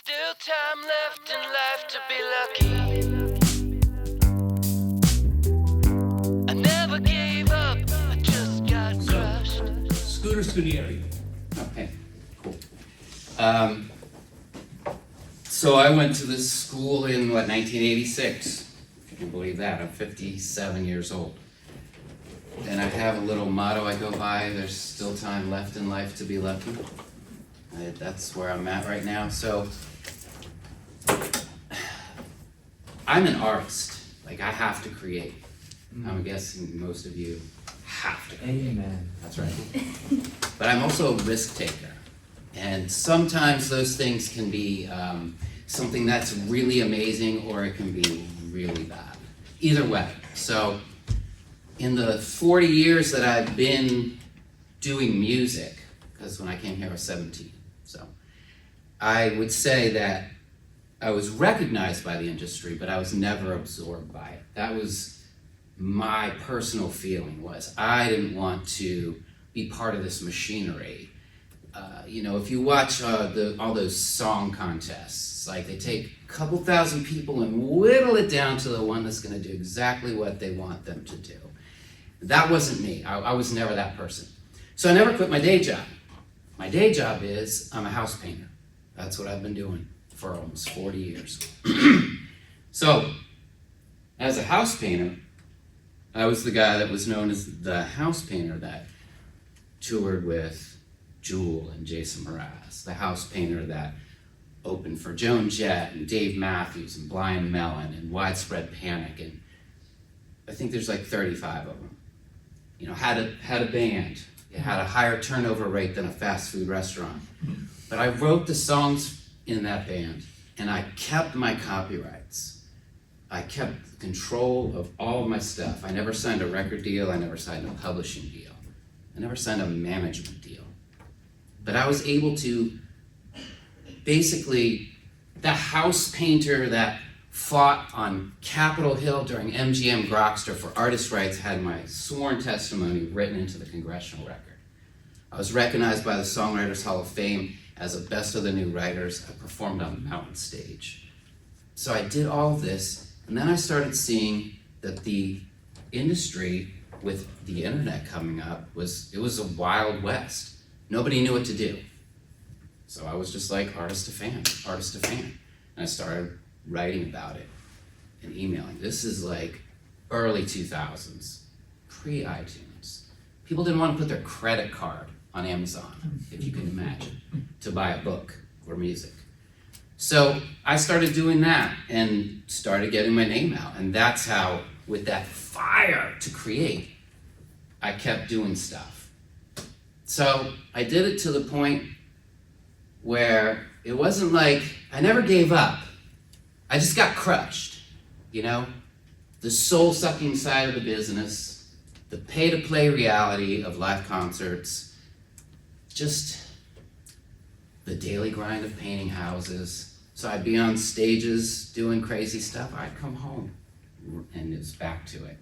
Still time left in life to be lucky. I never gave up, I just got crushed. Scudieri. Okay, cool. So I went to this school in, 1986, if you can believe that. I'm 57 years old. And I have a little motto I go by, there's still time left in life to be lucky. That's where I'm at right now. So, I'm an artist. Like, I have to create. I'm guessing most of you have to create. Amen. That's right. But I'm also a risk taker. And sometimes those things can be something that's really amazing, or it can be really bad. Either way. So, in the 40 years that I've been doing music, because when I came here I was 17, so I would say that I was recognized by the industry, but I was never absorbed by it. That was my personal feeling, was I didn't want to be part of this machinery. If you watch all those song contests, like they take a couple thousand people and whittle it down to the one that's gonna do exactly what they want them to do. That wasn't me. I was never that person. So I never quit my day job. My day job is I'm a house painter. That's what I've been doing for almost 40 years. So, as a house painter, I was the guy that was known as the house painter that toured with Jewel and Jason Mraz, the house painter that opened for Joan Jett and Dave Matthews and Blind Melon and Widespread Panic, and I think there's like 35 of them. Had a band. It had a higher turnover rate than a fast food restaurant. But I wrote the songs in that band, and I kept my copyrights. I kept control of all of my stuff. I never signed a record deal. I never signed a publishing deal. I never signed a management deal. But I was able to, basically, the house painter that fought on Capitol Hill during MGM Grokster for artist rights had my sworn testimony written into the congressional record. I was recognized by the Songwriters Hall of Fame as a Best of the New Writers. I performed on the Mountain Stage. So I did all of this, and then I started seeing that the industry with the internet coming up was a wild west. Nobody knew what to do. So I was just like artist to fan. And I started writing about it and emailing. This is like early 2000s, pre-iTunes. People didn't want to put their credit card on Amazon, if you can imagine, to buy a book or music. So I started doing that and started getting my name out. And that's how, with that fire to create, I kept doing stuff. So I did it to the point where it wasn't like, I never gave up. I just got crushed, The soul-sucking side of the business, the pay-to-play reality of live concerts, just the daily grind of painting houses. So I'd be on stages doing crazy stuff. I'd come home, and it was back to it.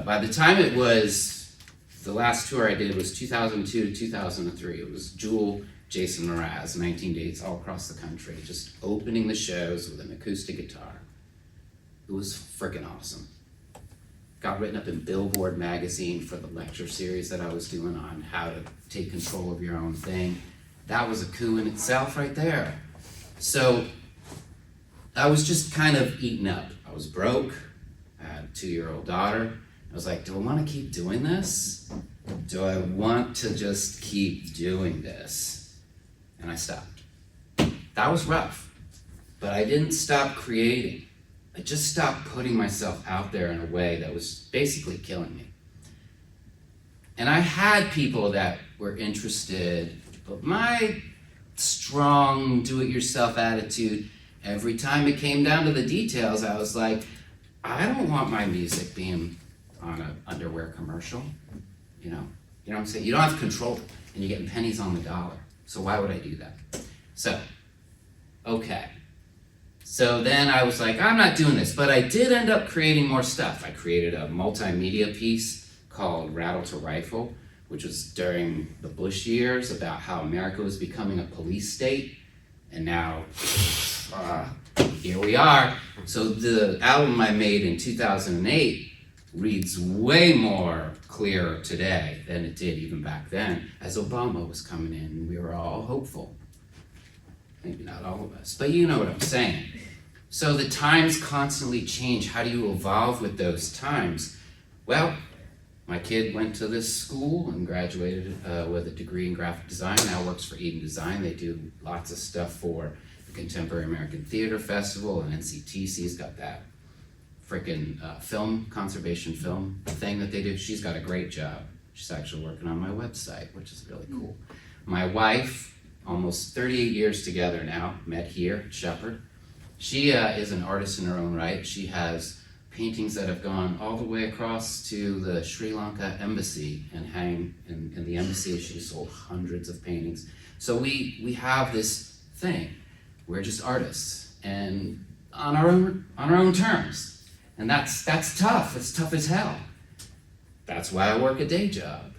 By the time it was, the last tour I did was 2002 to 2003. It was Jewel, Jason Mraz, 19 dates all across the country, just opening the shows with an acoustic guitar. It was freaking awesome. Got written up in Billboard magazine for the lecture series that I was doing on how to take control of your own thing. That was a coup in itself right there. So I was just kind of eaten up. I was broke. I had a 2-year-old daughter. I was like, do I want to keep doing this? Do I want to just keep doing this? And I stopped. That was rough, but I didn't stop creating. I just stopped putting myself out there in a way that was basically killing me. And I had people that were interested, but my strong do-it-yourself attitude, every time it came down to the details, I was like, I don't want my music being on an underwear commercial. You know what I'm saying? You don't have control, and you're getting pennies on the dollar. So why would I do that? So, okay. So then I was like, I'm not doing this, but I did end up creating more stuff. I created a multimedia piece called Rattle to Rifle, which was during the Bush years about how America was becoming a police state And now, here we are. So the album I made in 2008 reads way more clear today than it did even back then, as Obama was coming in and we were all hopeful. Maybe not all of us, but you know what I'm saying. So the times constantly change. How do you evolve with those times? Well, my kid went to this school and graduated with a degree in graphic design, now works for Eden Design. They do lots of stuff for the Contemporary American Theater Festival, and NCTC's got that frickin' film, conservation film thing that they do. She's got a great job. She's actually working on my website, which is really cool. My wife, almost 38 years together now, met here at Shepherd. She is an artist in her own right. She has paintings that have gone all the way across to the Sri Lanka embassy and hang in the embassy. She sold hundreds of paintings. So we have this thing. We're just artists and on our own terms. And that's tough. It's tough as hell. That's why I work a day job.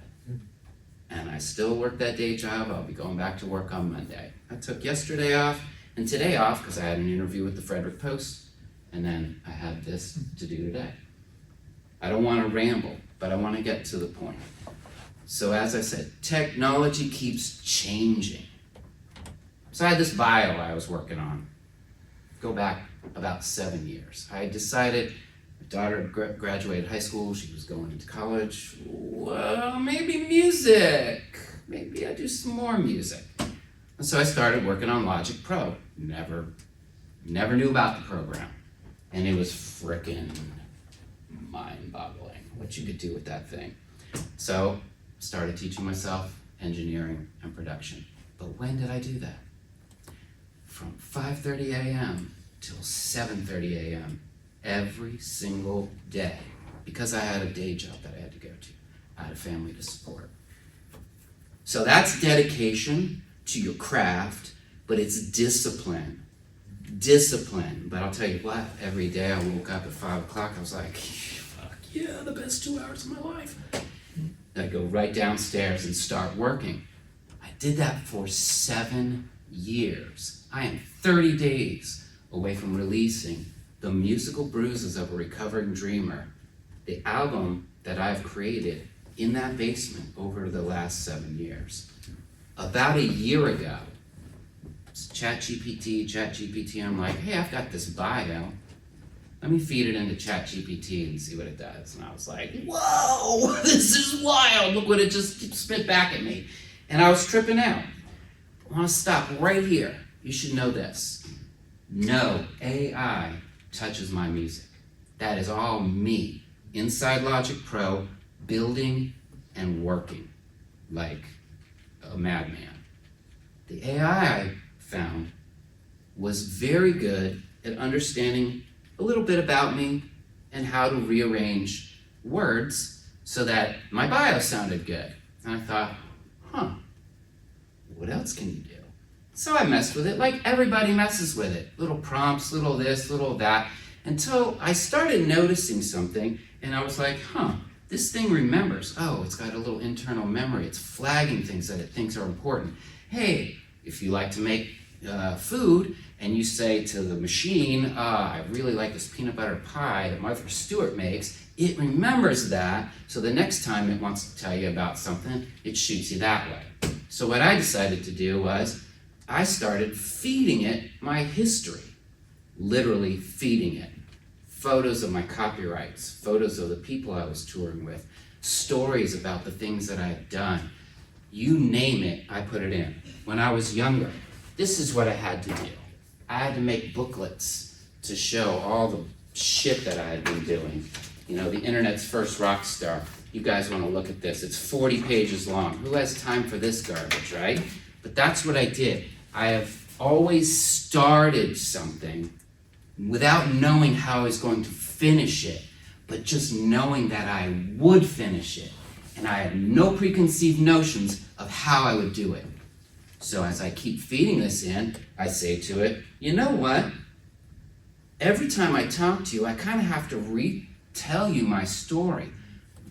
And I still work that day job. I'll be going back to work on Monday. I took yesterday off and today off because I had an interview with the Frederick Post. And then I had this to do today. I don't want to ramble, but I want to get to the point. So as I said, technology keeps changing. So I had this bio I was working on. Go back about 7 years. I decided my daughter graduated high school, she was going into college. Well, maybe music. Maybe I do some more music. And so I started working on Logic Pro. Never knew about the program. And it was frickin' mind-boggling what you could do with that thing. So started teaching myself engineering and production. But when did I do that? From 5:30 a.m. till 7:30 a.m. every single day, because I had a day job that I had to go to. I had a family to support. So that's dedication to your craft, but it's discipline. But I'll tell you what, every day I woke up at 5 o'clock, I was like, fuck yeah, the best 2 hours of my life. I'd go right downstairs and start working. I did that for 7 years. I am 30 days away from releasing the Musical Bruises of a Recovering Dreamer, the album that I've created in that basement over the last 7 years. About a year ago, ChatGPT, I'm like, hey, I've got this bio. Let me feed it into ChatGPT and see what it does. And I was like, whoa, this is wild. Look what it just spit back at me. And I was tripping out. I want to stop right here. You should know this. No AI touches my music. That is all me, inside Logic Pro, building and working like a madman. The AI I found was very good at understanding a little bit about me and how to rearrange words so that my bio sounded good. And I thought, what else can you do? So I messed with it like everybody messes with it. Little prompts, little this, little that, until I started noticing something and I was like, this thing remembers. Oh, it's got a little internal memory. It's flagging things that it thinks are important. Hey, if you like to make food and you say to the machine, I really like this peanut butter pie that Martha Stewart makes, it remembers that, so the next time it wants to tell you about something, it shoots you that way. So what I decided to do was, I started feeding it my history, literally feeding it. Photos of my copyrights, photos of the people I was touring with, stories about the things that I had done. You name it, I put it in. When I was younger, this is what I had to do. I had to make booklets to show all the shit that I had been doing. You know, the internet's first rock star. You guys want to look at this. It's 40 pages long. Who has time for this garbage, right? But that's what I did. I have always started something without knowing how I was going to finish it, but just knowing that I would finish it. And I had no preconceived notions of how I would do it. So as I keep feeding this in, I say to it, you know what? Every time I talk to you, I kind of have to retell you my story.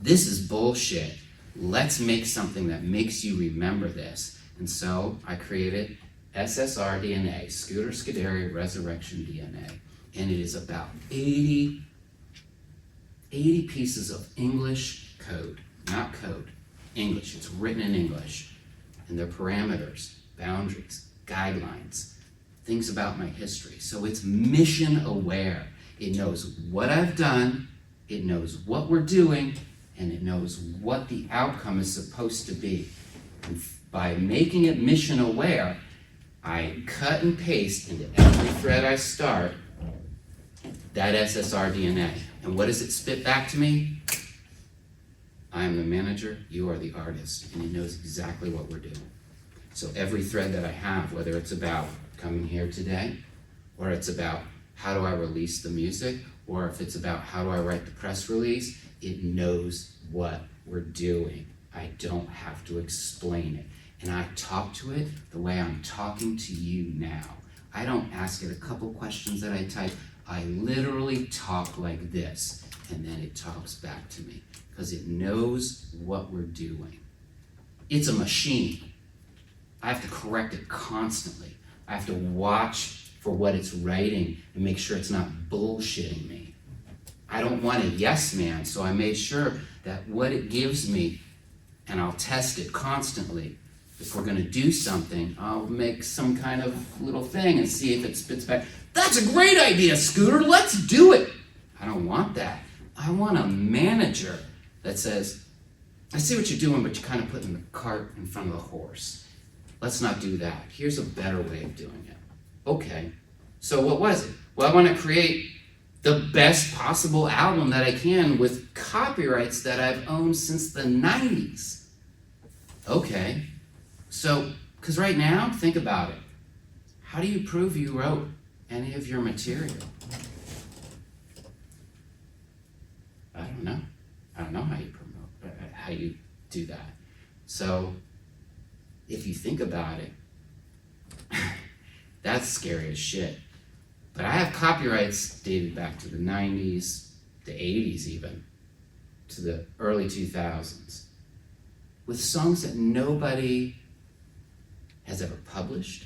This is bullshit. Let's make something that makes you remember this. And so I created SSR DNA, Scudieri Resurrection DNA. And it is about 80 pieces of English code, not code, English. It's written in English. And they're parameters, boundaries, guidelines, things about my history. So it's mission aware. It knows what I've done, it knows what we're doing, and it knows what the outcome is supposed to be. And by making it mission aware, I cut and paste into every thread I start that SSR DNA. And what does it spit back to me? I am the manager, you are the artist, and it knows exactly what we're doing. So every thread that I have, whether it's about coming here today, or it's about how do I release the music, or if it's about how do I write the press release, it knows what we're doing. I don't have to explain it. And I talk to it the way I'm talking to you now. I don't ask it a couple questions that I type. I literally talk like this, and then it talks back to me, because it knows what we're doing. It's a machine. I have to correct it constantly. I have to watch for what it's writing and make sure it's not bullshitting me. I don't want a yes man, so I made sure that what it gives me, and I'll test it constantly. If we're gonna do something, I'll make some kind of little thing and see if it spits back, that's a great idea, Scooter, let's do it. I don't want that. I want a manager that says, I see what you're doing, but you're kind of putting the cart in front of the horse. Let's not do that. Here's a better way of doing it. Okay, so what was it? Well, I want to create the best possible album that I can with copyrights that I've owned since the 90s. Okay, so, because right now, think about it. How do you prove you wrote any of your material? I don't know. I don't know how you promote, how you do that. So, if you think about it, that's scary as shit. But I have copyrights dated back to the 90s, the 80s even, to the early 2000s, with songs that nobody has ever published,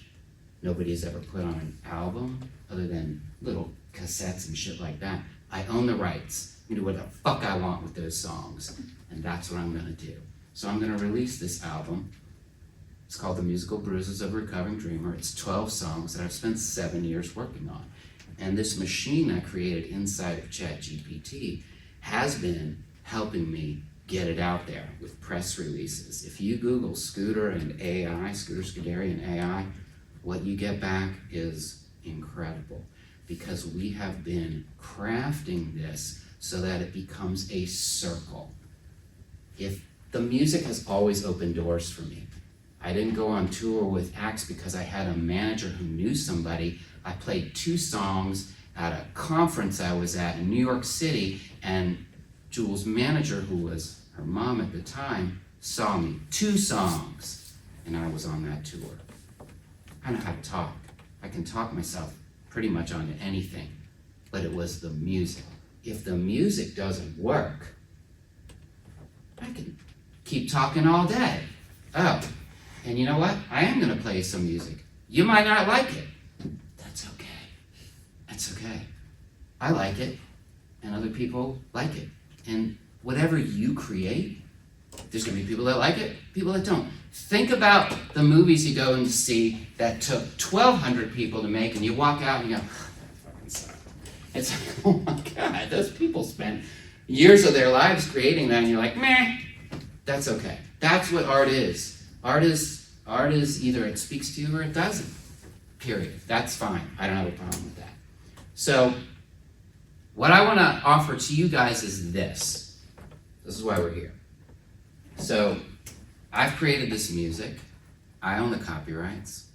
nobody has ever put on an album, other than little cassettes and shit like that. I own the rights. I can do what the fuck I want with those songs, and that's what I'm gonna do. So I'm gonna release this album. It's called The Musical Bruises of a Recovering Dreamer. It's 12 songs that I've spent 7 years working on. And this machine I created inside of ChatGPT has been helping me get it out there with press releases. If you Google Scooter and AI, Scooter Scudieri and AI, what you get back is incredible, because we have been crafting this so that it becomes a circle. If the music has always opened doors for me. I didn't go on tour with acts because I had a manager who knew somebody. I played 2 songs at a conference I was at in New York City, and Jules' manager, who was her mom at the time, saw me. 2 songs, and I was on that tour. I know how to talk. I can talk myself pretty much onto anything, but it was the music. If the music doesn't work, I can keep talking all day. Oh, and you know what? I am gonna play some music. You might not like it. That's okay. That's okay. I like it, and other people like it. And whatever you create, there's gonna be people that like it, people that don't. Think about the movies you go and see that took 1,200 people to make, and you walk out and you go, it's like, oh my God, those people spent years of their lives creating that, and you're like, meh, that's okay. That's what art is. Art is either it speaks to you or it doesn't, period. That's fine. I don't have a problem with that. So what I want to offer to you guys is this. This is why we're here. So I've created this music. I own the copyrights.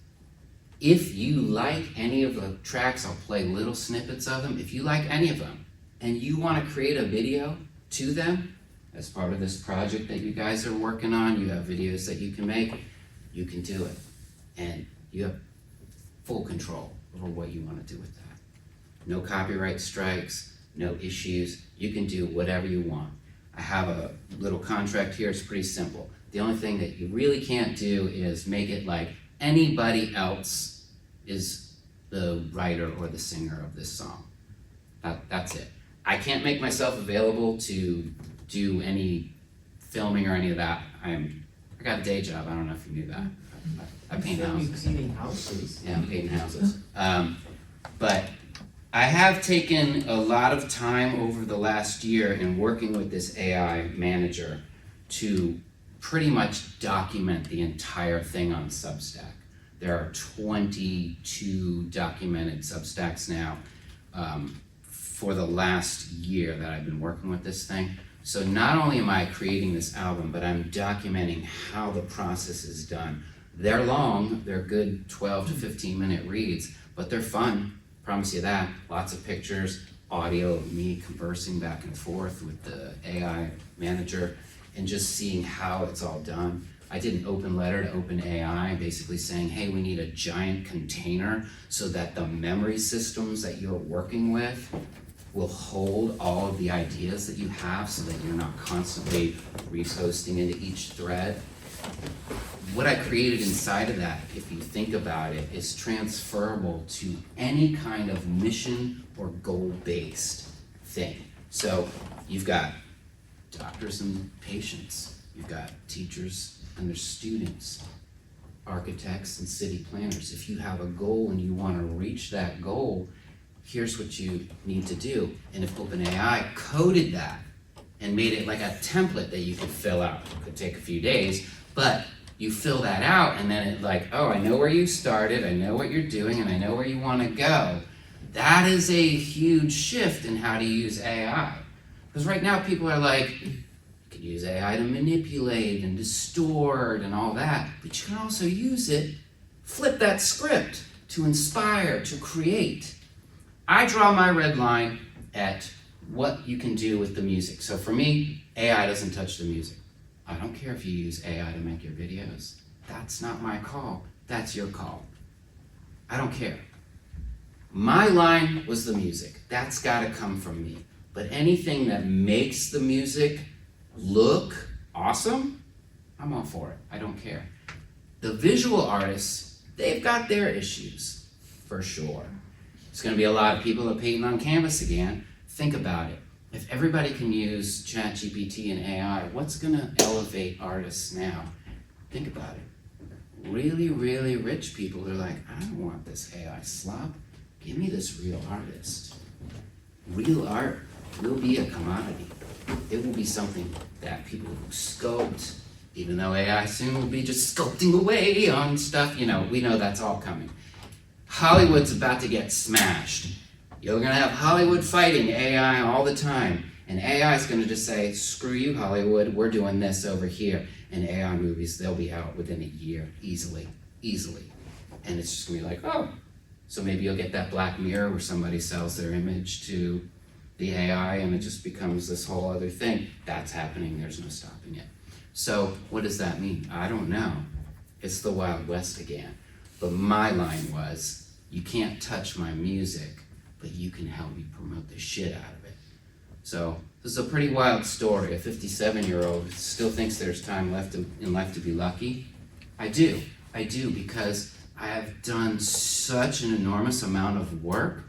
If you like any of the tracks, I'll play little snippets of them. If you like any of them and you want to create a video to them as part of this project that you guys are working on, you have videos that you can make, you can do it. And you have full control over what you want to do with that. No copyright strikes, no issues. You can do whatever you want. I have a little contract here. It's pretty simple. The only thing that you really can't do is make it like anybody else is the writer or the singer of this song. That's it. I can't make myself available to do any filming or any of that. I got a day job. I don't know if you knew that. I paint houses. Cleaning houses. Yeah, I'm painting houses. But I have taken a lot of time over the last year in working with this AI manager to pretty much document the entire thing on Substack. There are 22 documented Substacks now for the last year that I've been working with this thing. So not only am I creating this album, but I'm documenting how the process is done. They're long, they're good 12 to 15 minute reads, but they're fun, promise you that. Lots of pictures, audio of me conversing back and forth with the AI manager and just seeing how it's all done. I did an open letter to OpenAI basically saying, hey, we need a giant container so that the memory systems that you're working with will hold all of the ideas that you have so that you're not constantly reposting into each thread. What I created inside of that, if you think about it, is transferable to any kind of mission or goal-based thing. So you've got doctors and patients, you've got teachers and their students, architects and city planners. If you have a goal and you want to reach that goal, here's what you need to do. And if OpenAI coded that and made it like a template that you could fill out, it could take a few days, but you fill that out and then it like, oh, I know where you started, I know what you're doing, and I know where you want to go. That is a huge shift in how to use AI. Because right now people are like, you can use AI to manipulate and distort and all that, but you can also use it, flip that script to inspire, to create. I draw my red line at what you can do with the music. So for me, AI doesn't touch the music. I don't care if you use AI to make your videos. That's not my call. That's your call. I don't care. My line was the music. That's got to come from me. But anything that makes the music look awesome, I'm all for it. I don't care. The visual artists, they've got their issues, for sure. There's going to be a lot of people that painting on canvas again. Think about it. If everybody can use ChatGPT and AI, what's going to elevate artists now? Think about it. Really, really rich people are like, I don't want this AI slop. Give me this real artist. Real art will be a commodity. It will be something that people will sculpt, even though AI soon will be just sculpting away on stuff. You know, we know that's all coming. Hollywood's about to get smashed. You're gonna have Hollywood fighting AI all the time. And AI is gonna just say, screw you, Hollywood, we're doing this over here. And AI movies, they'll be out within a year, easily. And it's just gonna be like, oh. So maybe you'll get that Black Mirror where somebody sells their image to the AI and it just becomes this whole other thing. That's happening, there's no stopping it. So what does that mean? I don't know. It's the Wild West again. But my line was, you can't touch my music, but you can help me promote the shit out of it. So this is a pretty wild story. A 57-year-old still thinks there's time left in life to be lucky. I do because I have done such an enormous amount of work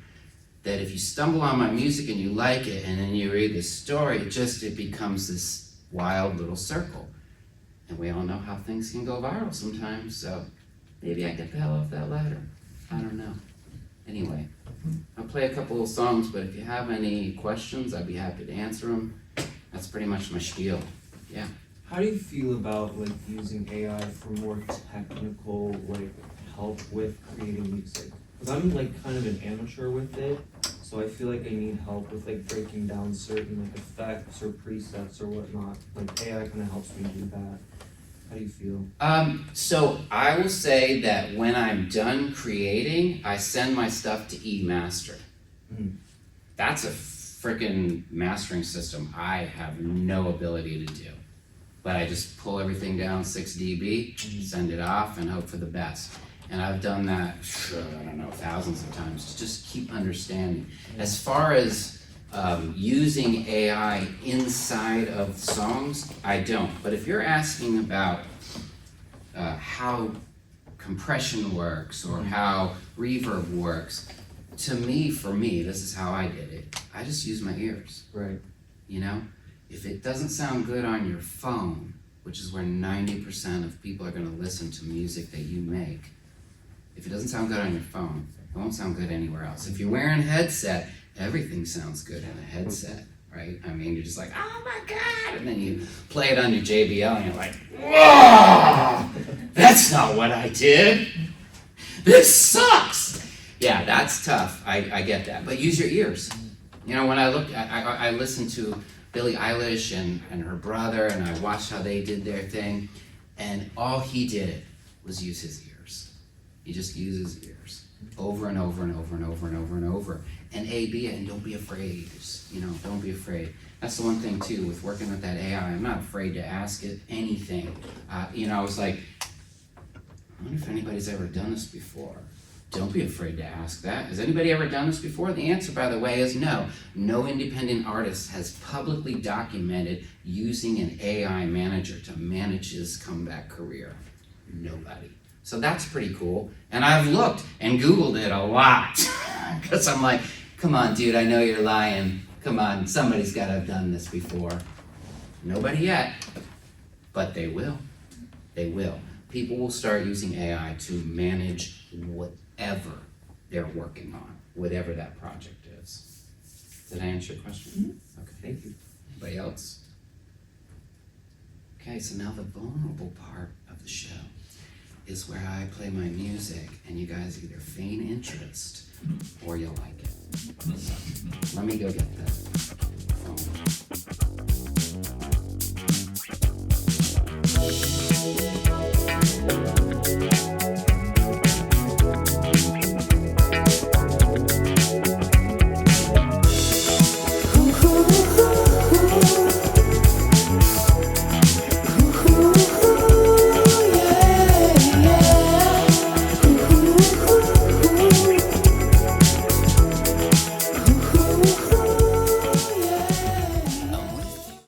that if you stumble on my music and you like it and then you read the story, it becomes this wild little circle. And we all know how things can go viral sometimes, so maybe I get the hell off that ladder. I don't know. Anyway, I'll play a couple of songs, but if you have any questions, I'd be happy to answer them. That's pretty much my spiel. Yeah. How do you feel about like using AI for more technical like help with creating music? Because I'm like kind of an amateur with it, so I feel like I need help with like breaking down certain like effects or presets or whatnot. Like AI kind of helps me do that. How do you feel? So I will say that when I'm done creating, I send my stuff to eMaster. That's a freaking mastering system I have no ability to do. But I just pull everything down 6 dB, send it off, and hope for the best. And I've done that, I don't know, thousands of times to just keep understanding. As far as using AI inside of songs, I don't. But if you're asking about how compression works or how reverb works. To me, for me, this is how I did it. I just use my ears. Right. You know, if it doesn't sound good on your phone, which is where 90% of people are going to listen to music that you make, if it doesn't sound good on your phone, it won't sound good anywhere else. If you're wearing a headset, everything sounds good in a headset, right? I mean, you're just like, oh my God, and then you play it on your JBL and you're like, whoa, that's not what I did. This sucks. Yeah, that's tough. I get that. But use your ears. You know, when I listened to Billie Eilish and her brother, and I watched how they did their thing, and all he did was use his ears. He just uses his ears over and over and over and over and over and over. And A/B it, and don't be afraid. Just, you know, don't be afraid. That's the one thing too with working with that AI. I'm not afraid to ask it anything. You know, I was like, I wonder if anybody's ever done this before. Don't be afraid to ask that. Has anybody ever done this before? The answer, by the way, is no. No independent artist has publicly documented using an AI manager to manage his comeback career. Nobody. So that's pretty cool. And I've looked and Googled it a lot. Because I'm like, come on, dude, I know you're lying. Come on, somebody's got to have done this before. Nobody yet. But they will. They will. People will start using AI to manage whatever they're working on, whatever that project is. Did I answer your question? Mm-hmm. Okay, thank you. Anybody else? Okay, so now the vulnerable part of the show is where I play my music and you guys either feign interest or you'll like it. So, let me go get the phone.